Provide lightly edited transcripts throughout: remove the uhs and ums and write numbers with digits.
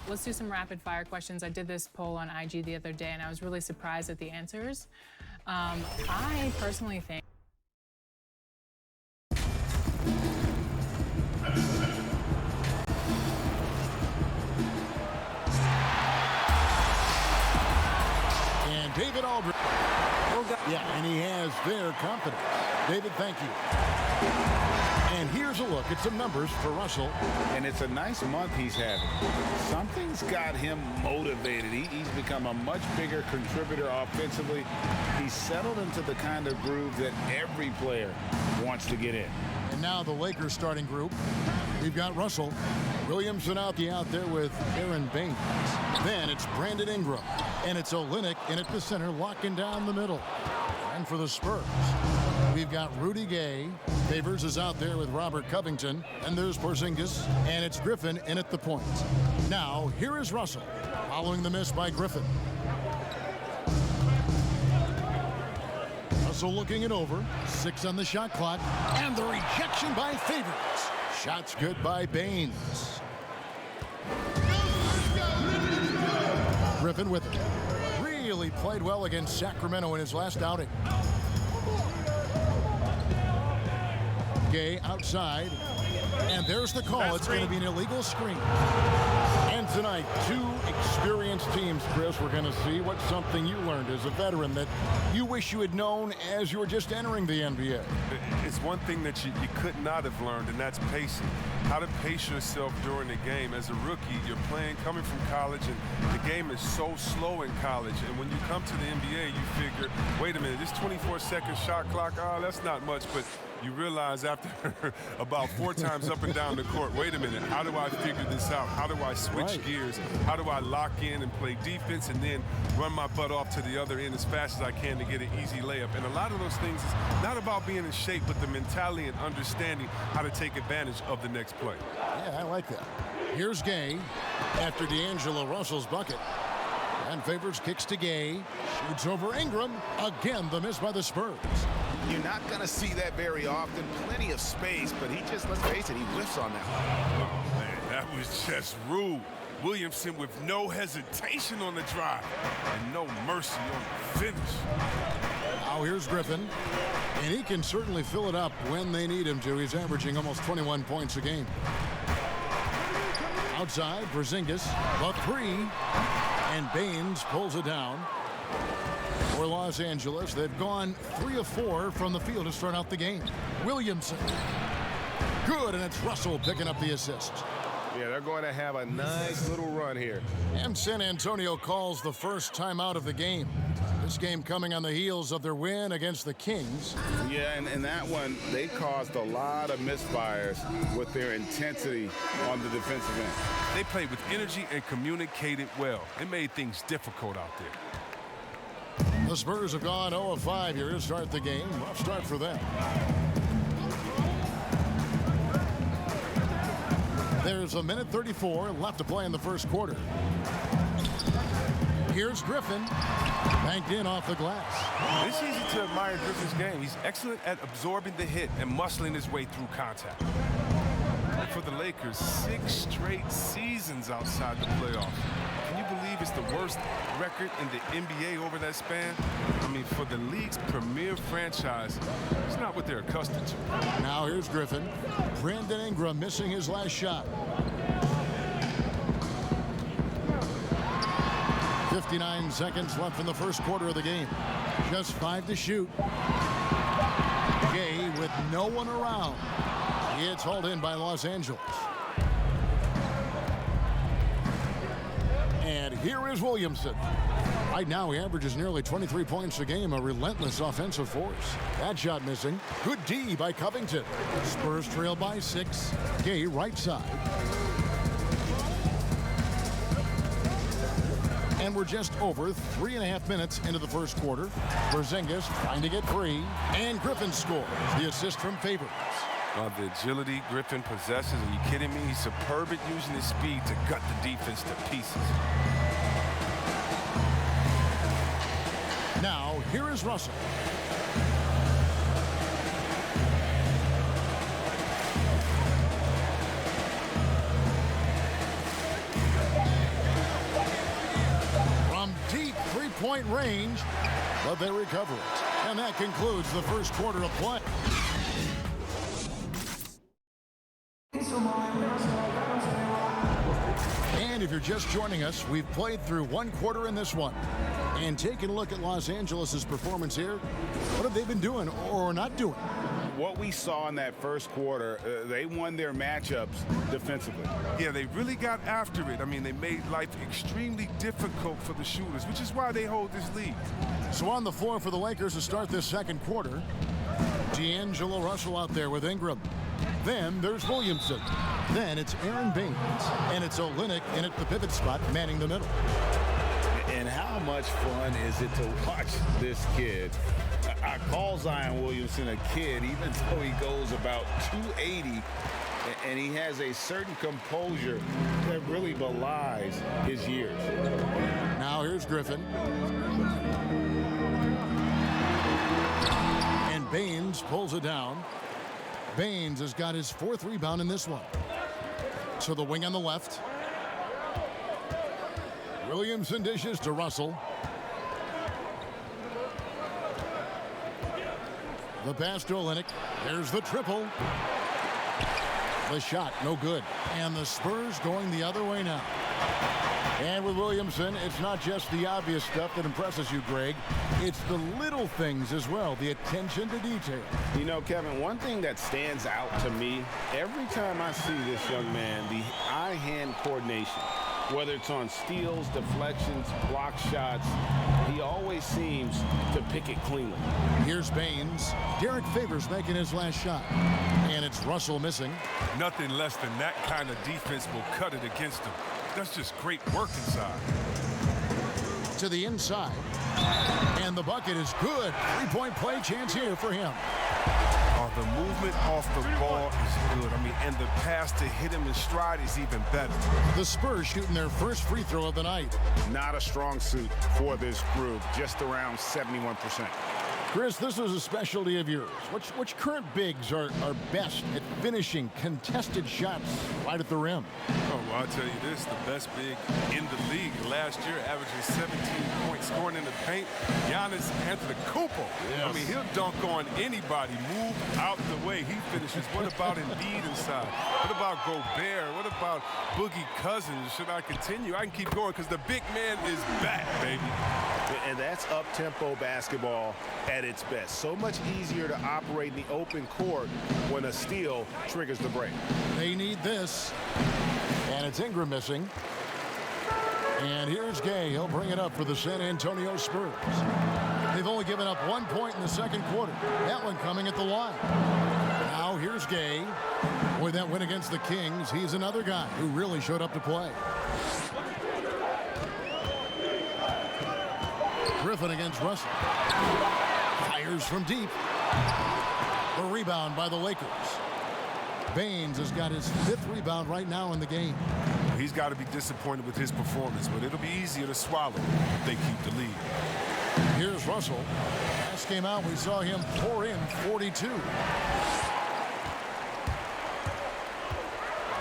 Let's do some rapid fire questions. I did this poll on IG the other day, and I was really surprised at the answers. I personally think and David Aldridge. Yeah, and he has their confidence. David, thank you. And here's a look at some numbers for Russell. And it's a nice month he's having. Something's got him motivated. He's become a much bigger contributor offensively. He's settled into the kind of groove that every player wants to get in. And now the Lakers starting group. We've got Russell. Williamson out there with Aaron Baines. Then it's Brandon Ingram. And it's Olynyk in at the center, locking down the middle. And for the Spurs, we've got Rudy Gay. Favors is out there with Robert Covington. And there's Porzingis. And it's Griffin in at the point. Now, here is Russell, following the miss by Griffin. Russell looking it over. 6 on the shot clock. And the rejection by Favors. Shots good by Baines. Griffin with it. Really played well against Sacramento in his last outing. Gay outside. And there's the call. It's going to be an illegal screen. And tonight, 2 experienced teams, Chris. We're going to see what's something you learned as a veteran that you wish you had known as you were just entering the NBA. It's one thing that you could not have learned, and that's pacing. How to pace yourself during the game. As a rookie, you're playing, coming from college, and the game is so slow in college. And when you come to the NBA, you figure, wait a minute, this 24-second shot clock, that's not much. But you realize after about 4 times up and down the court, wait a minute, how do I figure this out? How do I switch gears? How do I lock in and play defense and then run my butt off to the other end as fast as I can to get an easy layup? And a lot of those things is not about being in shape, but the mentality and understanding how to take advantage of the next play. Yeah, I like that. Here's Gay after D'Angelo Russell's bucket. And Favors kicks to Gay. Shoots over Ingram. Again, the miss by the Spurs. You're not going to see that very often. Plenty of space, but he just, let's face it, he whiffs on that one. Oh, man, that was just rude. Williamson with no hesitation on the drive and no mercy on the finish. Now here's Griffin, and he can certainly fill it up when they need him to. He's averaging almost 21 points a game. Outside, Porzingis, the 3, and Baines pulls it down. For Los Angeles, they've gone 3 of 4 from the field to start out the game. Williamson, good, and it's Russell picking up the assist. Yeah, they're going to have a nice little run here. And San Antonio calls the first timeout of the game. This game coming on the heels of their win against the Kings. Yeah, and that one, they caused a lot of misfires with their intensity on the defensive end. They played with energy and communicated well. It made things difficult out there. The Spurs have gone 0 of 5 here to start the game. Rough start for them. There's a minute 34 left to play in the first quarter. Here's Griffin. Banked in off the glass. It's easy to admire Griffin's game. He's excellent at absorbing the hit and muscling his way through contact. And for the Lakers, 6 straight seasons outside the playoffs. Can you believe it's the worst record in the NBA over that span? I mean, for the league's premier franchise, it's not what they're accustomed to. Now here's Griffin. Brandon Ingram missing his last shot. 59 seconds left in the first quarter of the game. Just 5 to shoot. Gay with no one around. It's hauled in by Los Angeles. And here is Williamson. Right now he averages nearly 23 points a game, a relentless offensive force. That shot missing. Good D by Covington. Spurs trail by 6. Gay right side. And we're just over 3.5 minutes into the first quarter. Porzingis trying to get free. And Griffin scores. The assist from Favors. The agility Griffin possesses, are you kidding me? He's superb at using his speed to gut the defense to pieces. Now, here is Russell. three-point range, but they recover it. And that concludes the first quarter of play. And if you're just joining us, we've played through one quarter in this one. And taking a look at Los Angeles' performance here, what have they been doing or not doing? What we saw in that first quarter, they won their matchups defensively. Yeah, they really got after it. I mean, they made life extremely difficult for the shooters, which is why they hold this lead. So on the floor for the Lakers to start this second quarter, D'Angelo Russell out there with Ingram. Then there's Williamson. Then it's Aaron Baines. And it's Olynyk in at the pivot spot, manning the middle. And how much fun is it to watch this kid? I call Zion Williamson a kid, even though he goes about 280, and he has a certain composure that really belies his years. Now here's Griffin. And Baines pulls it down. Baines has got his fourth rebound in this one. So the wing on the left. Williamson dishes to Russell. The pass to Olynyk. There's the triple. The shot, no good. And the Spurs going the other way now. And with Williamson, it's not just the obvious stuff that impresses you, Greg. It's the little things as well, the attention to detail. You know, Kevin, one thing that stands out to me, every time I see this young man, the eye-hand coordination, whether it's on steals, deflections, block shots, he always seems to pick it cleanly. Here's Baines. Derek Favors making his last shot. And it's Russell missing. Nothing less than that kind of defense will cut it against them. That's just great work inside. To the inside. And the bucket is good. Three-point play chance here for him. Oh, the movement off the ball is good. I mean, and the pass to hit him in stride is even better. The Spurs shooting their first free throw of the night. Not a strong suit for this group, just around 71%. Chris, this is a specialty of yours. Which current bigs are best at finishing contested shots right at the rim? Oh, well, I'll tell you this, the best big in the league last year, averaging 17 points, scoring in the paint, Giannis Antetokounmpo. Yes. I mean, he'll dunk on anybody, move out the way, he finishes. What about Embiid inside? What about Gobert? What about Boogie Cousins? Should I continue? I can keep going because the big man is back, baby. And that's up-tempo basketball at its best. So much easier to operate in the open court when a steal triggers the break. They need this. And it's Ingram missing. And here's Gay. He'll bring it up for the San Antonio Spurs. They've only given up 1 point in the second quarter. That one coming at the line. Now here's Gay. Boy, that win against the Kings, he's another guy who really showed up to play. Griffin against Russell. Fires from deep. A rebound by the Lakers. Baines has got his fifth rebound right now in the game. He's got to be disappointed with his performance, but it'll be easier to swallow if they keep the lead. Here's Russell. Last game out, we saw him pour in 42.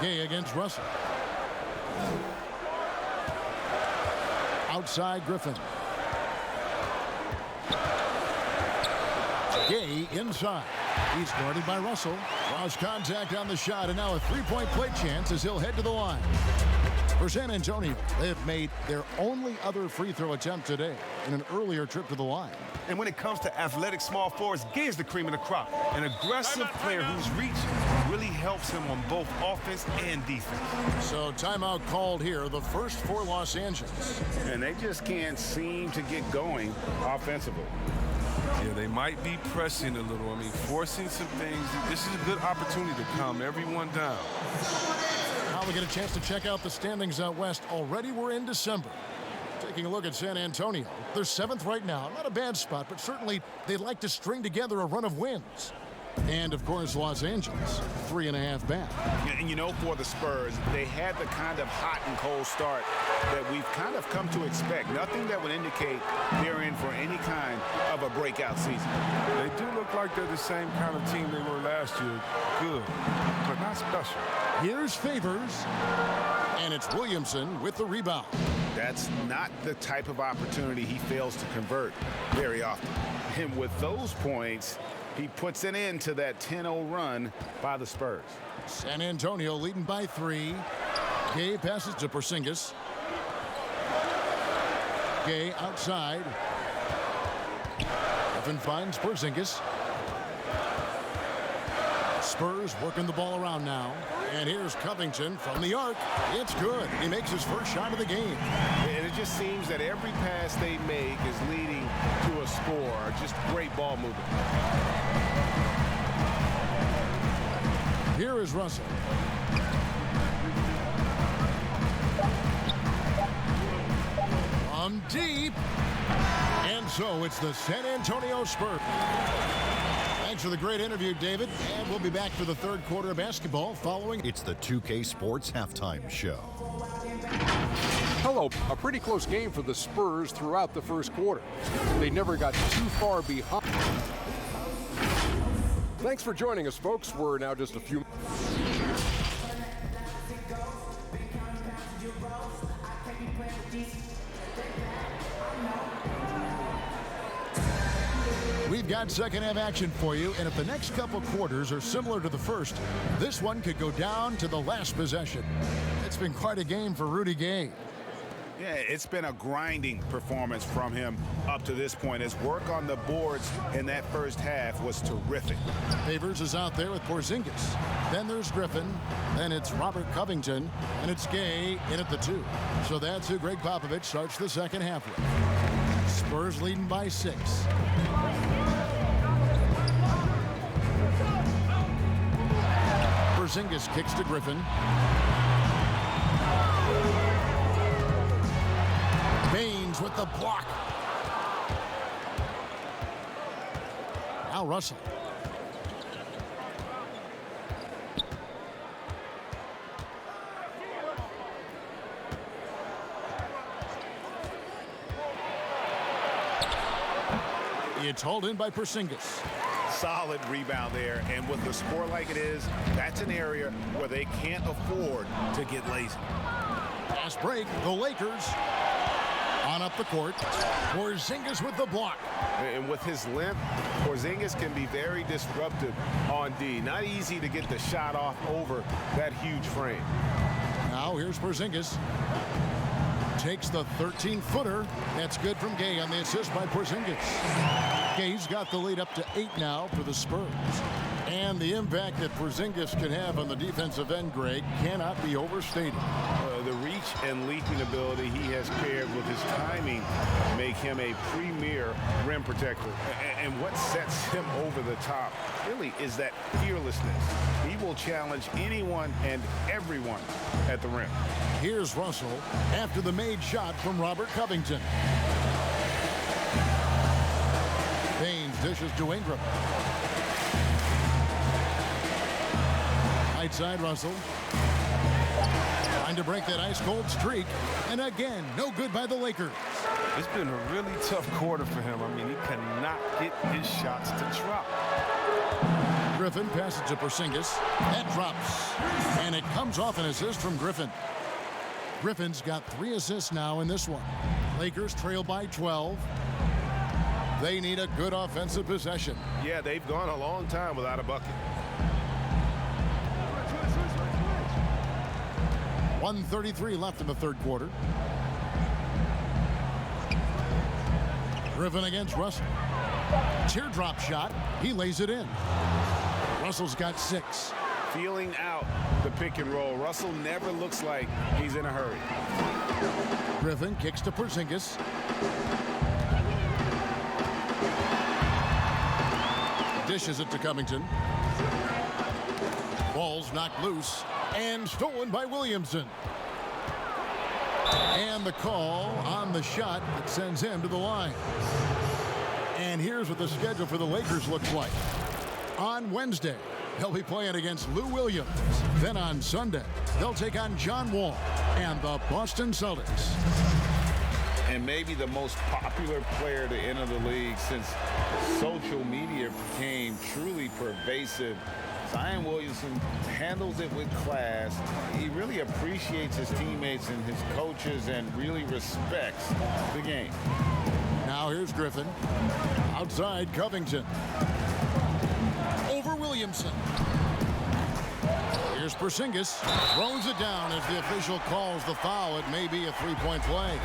Gay against Russell. Outside Griffin. Gay inside. He's guarded by Russell. Lost contact on the shot, and now a three-point play chance as he'll head to the line. For San Antonio, they have made their only other free throw attempt today in an earlier trip to the line. And when it comes to athletic small forwards, Gay is the cream of the crop. An aggressive player whose reach really helps him on both offense and defense. So timeout called here, the first for Los Angeles. And they just can't seem to get going offensively. Yeah, they might be pressing a little. I mean, forcing some things. This is a good opportunity to calm everyone down. Now we get a chance to check out the standings out west. Already we're in December. Taking a look at San Antonio. They're seventh right now. Not a bad spot, but certainly they'd like to string together a run of wins. And, of course, Los Angeles, 3.5 back. And, you know, for the Spurs, they had the kind of hot and cold start that we've kind of come to expect. Nothing that would indicate they're in for any kind of a breakout season. They do look like they're the same kind of team they were last year. Good, but not special. Here's Favors. And it's Williamson with the rebound. That's not the type of opportunity he fails to convert very often. And with those points, he puts an end to that 10-0 run by the Spurs. San Antonio leading by 3. Gay passes to Porzingis. Gay outside. Griffin finds Porzingis. Spurs working the ball around now. And here's Covington from the arc. It's good. He makes his first shot of the game. And it just seems that every pass they make is leading to a score. Just great ball movement. Here is Russell. From deep. And so it's the San Antonio Spurs. Thanks for the great interview, David. And we'll be back for the third quarter of basketball following. It's the 2K Sports Halftime Show. Hello. A pretty close game for the Spurs throughout the first quarter. They never got too far behind. Thanks for joining us, folks. We're now just a few. We've got second half action for you, and if the next couple quarters are similar to the first, this one could go down to the last possession. It's been quite a game for Rudy Gay. Yeah, it's been a grinding performance from him up to this point. His work on the boards in that first half was terrific. Favors is out there with Porzingis. Then there's Griffin. Then it's Robert Covington. And it's Gay in at the 2. So that's who Greg Popovich starts the second half with. Spurs leading by 6. Porzingis kicks to Griffin. Baines with the block. Now Russell. It's hauled in by Porzingis. Solid rebound there, and with the score like it is, that's an area where they can't afford to get lazy. Fast break, the Lakers on up the court. Porzingis with the block. And with his length, Porzingis can be very disruptive on D. Not easy to get the shot off over that huge frame. Now here's Porzingis. Takes the 13-footer. That's good from Gay on the assist by Porzingis. Gay's got the lead up to 8 now for the Spurs. And the impact that Porzingis can have on the defensive end, Greg, cannot be overstated. The reach and leaping ability he has paired with his timing make him a premier rim protector. And what sets him over the top really is that fearlessness. He will challenge anyone and everyone at the rim. Here's Russell after the made shot from Robert Covington. Baines dishes to Ingram. Right side Russell. Trying to break that ice-cold streak. And again, no good by the Lakers. It's been a really tough quarter for him. I mean, he cannot get his shots to drop. Griffin passes to Porzingis. That drops. And it comes off an assist from Griffin. Griffin's got 3 assists now in this one. Lakers trail by 12. They need a good offensive possession. Yeah, they've gone a long time without a bucket. 1:33 left in the third quarter. Griffin against Russell. Teardrop shot. He lays it in. Russell's got 6. Feeling out the pick and roll. Russell never looks like he's in a hurry. Griffin kicks to Porzingis. Dishes it to Covington. Ball's knocked loose and stolen by Williamson. And the call on the shot that sends him to the line. And here's what the schedule for the Lakers looks like. On Wednesday, they'll be playing against Lou Williams. Then on Sunday, they'll take on John Wall and the Boston Celtics. And maybe the most popular player to enter the league since social media became truly pervasive Zion Williamson handles it with class. He really appreciates his teammates and his coaches and really respects the game. Now here's Griffin. Outside Covington. Over Williamson. Here's Porzingis. Throws it down as the official calls the foul. It may be a three-point play.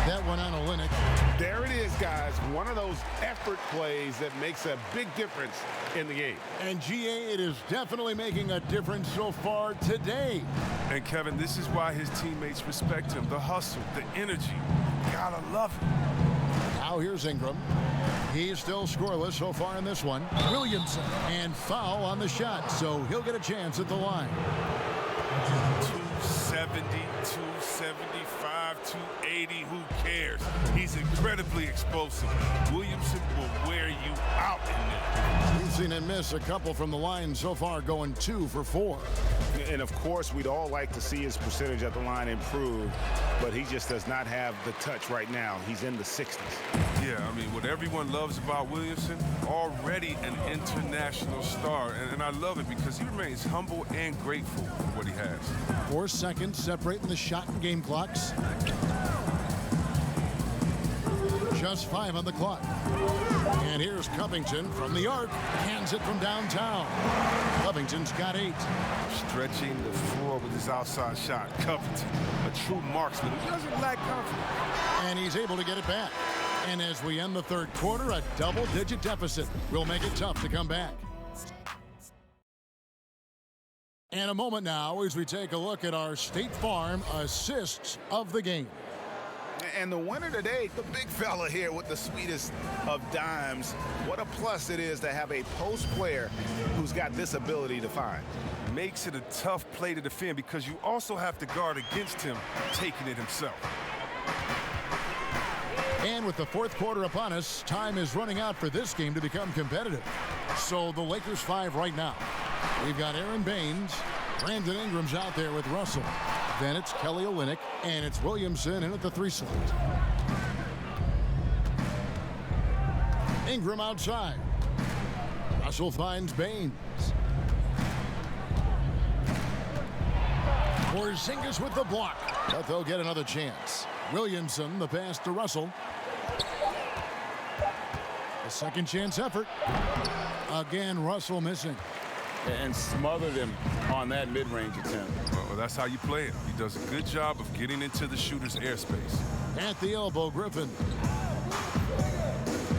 That one on Olynyk. There it is, guys. One of those effort plays that makes a big difference in the game. And GA, it is definitely making a difference so far today. And Kevin, this is why his teammates respect him. The hustle, the energy. Gotta love it. Now here's Ingram. He's still scoreless so far in this one. Williamson, and foul on the shot, so he'll get a chance at the line. 270, 275, 280, who cares? He's incredibly explosive. Williamson will wear you out in there. We've seen him miss a couple from the line so far, going 2 for 4. And of course, we'd all like to see his percentage at the line improve, but he just does not have the touch right now. He's in the 60s. Yeah, I mean, what everyone loves about Williamson, already an international star. And I love it because he remains humble and grateful for what he has. 4 seconds separating the shot and game clocks. Just 5 on the clock. And here's Covington from the arc. Hands it from downtown. Covington's got 8. Stretching the floor with his outside shot. Covington, a true marksman who doesn't lack confidence. And he's able to get it back. And as we end the third quarter, a double-digit deficit will make it tough to come back. And a moment now as we take a look at our State Farm assists of the game. And the winner today, the big fella here with the sweetest of dimes. What a plus it is to have a post player who's got this ability to find. Makes it a tough play to defend because you also have to guard against him taking it himself. And with the fourth quarter upon us, time is running out for this game to become competitive. So the Lakers 5 right now. We've got Aaron Baines. Brandon Ingram's out there with Russell. Then it's Kelly Olynyk, and it's Williamson in at the 3 slot. Ingram outside. Russell finds Baines. Porzingis with the block, but they'll get another chance. Williamson, the pass to Russell. A second chance effort. Again, Russell missing. And smothered him on that mid-range attempt. Well, that's how you play it. He does a good job of getting into the shooter's airspace. At the elbow, Griffin.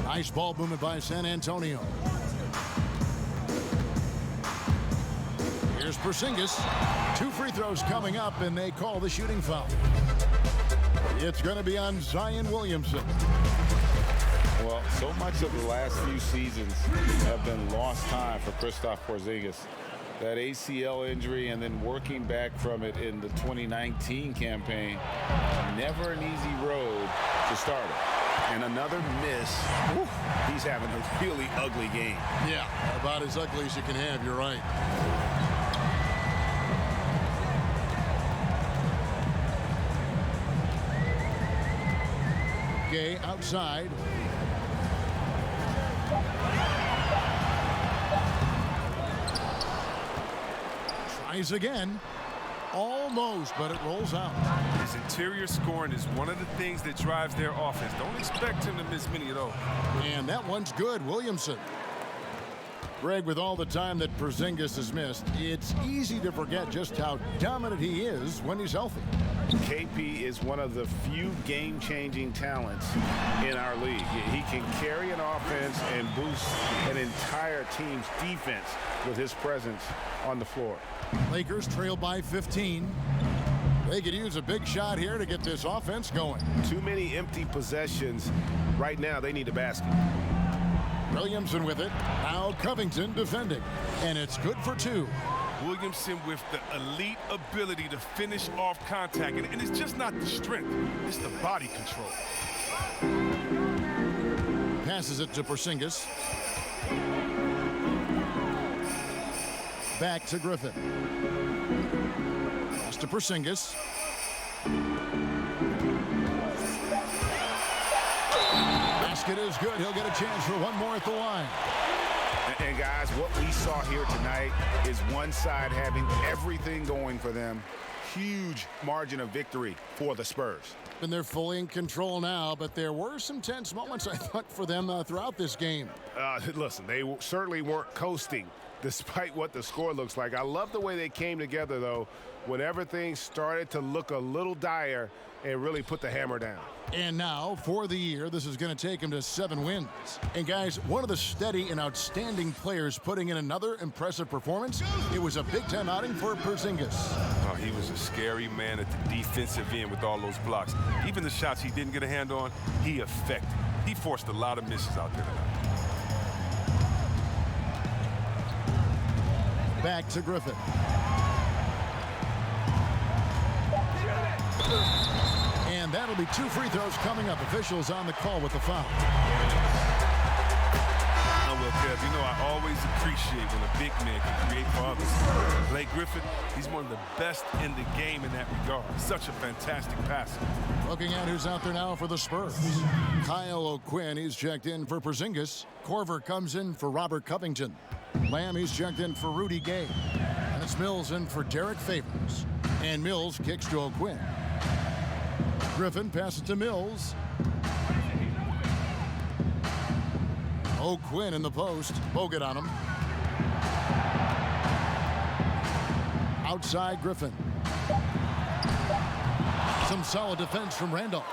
Nice ball movement by San Antonio. Here's Porzingis. 2 free throws coming up, and they call the shooting foul. It's going to be on Zion Williamson. Well, so much of the last few seasons have been lost time for Kristaps Porzingis. That ACL injury and then working back from it in the 2019 campaign. Never an easy road to start it. And another miss. Whew, he's having a really ugly game. Yeah, about as ugly as you can have, you're right. Gay outside. Tries again. Almost, but it rolls out. His interior scoring is one of the things that drives their offense. Don't expect him to miss many of those. And that one's good, Williamson. Greg, with all the time that Porzingis has missed, it's easy to forget just how dominant he is when he's healthy. KP is one of the few game-changing talents in our league. He can carry an offense and boost an entire team's defense with his presence on the floor. Lakers trail by 15. They could use a big shot here to get this offense going. Too many empty possessions. Right now, they need a basket. Williamson with it. Now Covington defending. And it's good for 2. Williamson with the elite ability to finish off contact. And it's just not the strength. It's the body control. Passes it to Porzingis. Back to Griffin. Pass to Porzingis. Basket is good. He'll get a chance for one more at the line. And guys, what we saw here tonight is one side having everything going for them. Huge margin of victory for the Spurs. And they're fully in control now, but there were some tense moments, I thought, for them throughout this game. Listen, they certainly weren't coasting despite what the score looks like. I love the way they came together, though, when everything started to look a little dire and really put the hammer down. And now, for the year, this is going to take them to 7 wins. And guys, one of the steady and outstanding players putting in another impressive performance, it was a big-time outing for Porzingis. Oh, he was a scary man at the defensive end with all those blocks. Even the shots he didn't get a hand on, he affected. He forced a lot of misses out there tonight. Back to Griffin. And that'll be 2 free throws coming up. Officials on the call with the foul. Oh, well, Kev, you know, I always appreciate when a big man can create for others. Blake Griffin, he's one of the best in the game in that regard. Such a fantastic passer. Looking at who's out there now for the Spurs. Kyle O'Quinn, he's checked in for Porzingis. Corver comes in for Robert Covington. Lamb, he's checked in for Rudy Gay. And it's Mills in for Derek Favors. And Mills kicks to O'Quinn. Griffin passes to Mills. O'Quinn in the post. Bogut on him. Outside Griffin. Some solid defense from Randolph.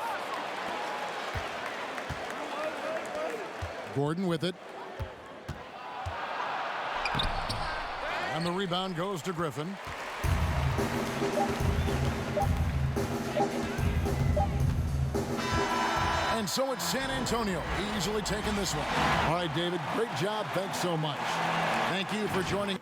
Gordon with it. And the rebound goes to Griffin. And so it's San Antonio easily taking this one. All right, David, great job. Thanks so much. Thank you for joining.